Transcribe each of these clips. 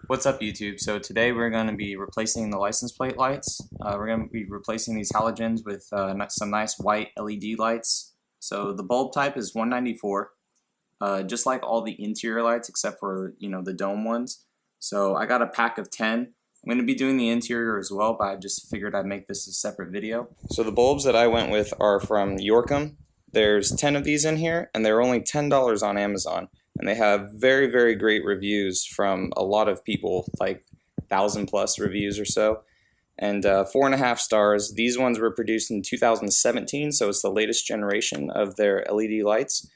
What's up, YouTube? So today we're going to be replacing the license plate lights. We're going to be replacing these halogens with some nice white LED lights. So the bulb type is 194, just like all the interior lights except for the dome ones. So I got a pack of 10. I'm going to be doing the interior as well, but I just figured I'd make this a separate video. So the bulbs that I went with are from Yorkham. There's 10 of these in here, and they're only $10 on Amazon. And they have very, very great reviews from a lot of people, like 1,000+ reviews or so. And 4.5 stars. These ones were produced in 2017, so it's the latest generation of their LED lights.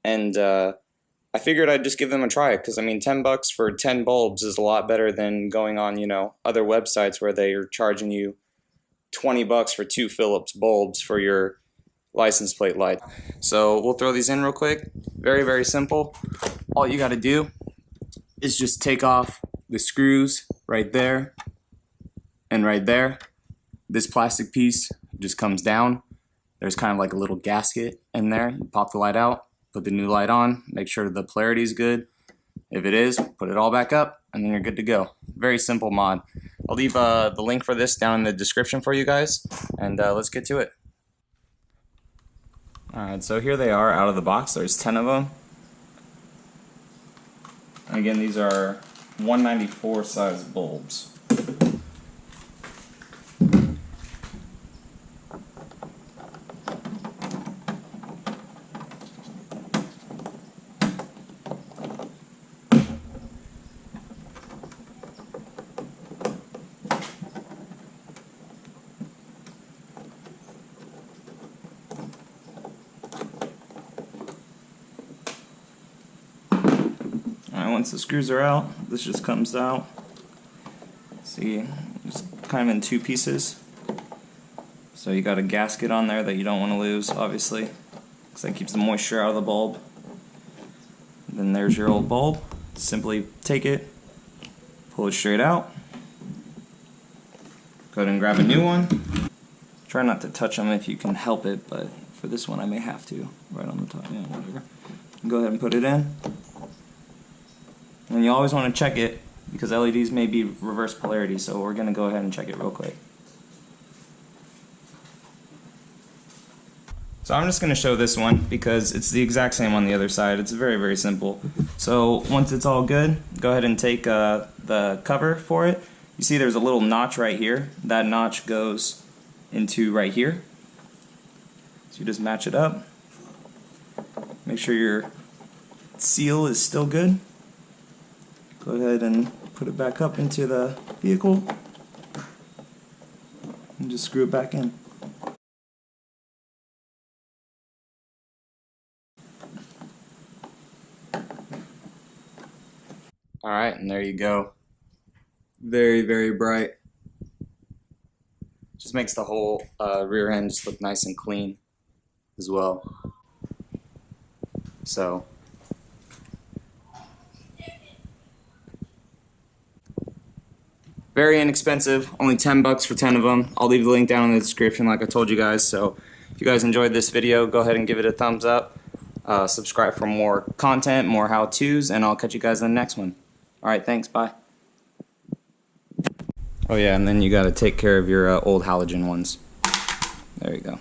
And I figured I'd just give them a try, because I mean, $10 for 10 bulbs is a lot better than going on, other websites where they are charging you $20 for 2 Philips bulbs for your license plate light. So we'll throw these in real quick. Very, very simple. All you got to do is just take off the screws right there and right there. This plastic piece just comes down. There's kind of like a little gasket in there. You pop the light out, put the new light on, make sure the polarity is good. If it is, put it all back up, and then you're good to go. Very simple mod. I'll leave the link for this down in the description for you guys, and let's get to it. Alright, so here they are out of the box. There's 10 of them. And again, these are 194 size bulbs. Once the screws are out, this just comes out. See, just kind of in 2 pieces. So you got a gasket on there that you don't want to lose, obviously, because that keeps the moisture out of the bulb. And then there's your old bulb. Simply take it, pull it straight out. Go ahead and grab a new one. Try not to touch them if you can help it, but for this one I may have to. Right on the top, yeah, whatever. Go ahead and put it in. And you always want to check it, because LEDs may be reverse polarity, so we're going to go ahead and check it real quick. So I'm just going to show this one, because it's the exact same on the other side. It's very, very simple. So once it's all good, go ahead and take the cover for it. You see there's a little notch right here. That notch goes into right here. So you just match it up. Make sure your seal is still good. Go ahead and put it back up into the vehicle and just screw it back in. Alright, and there you go. Very, very bright. Just makes the whole rear end just look nice and clean as well. So very inexpensive, only $10 for 10 of them. I'll leave the link down in the description like I told you guys. So if you guys enjoyed this video, go ahead and give it a thumbs up. Subscribe for more content, more how-tos, and I'll catch you guys in the next one. Alright, thanks, bye. Oh yeah, and then you gotta take care of your old halogen ones. There you go.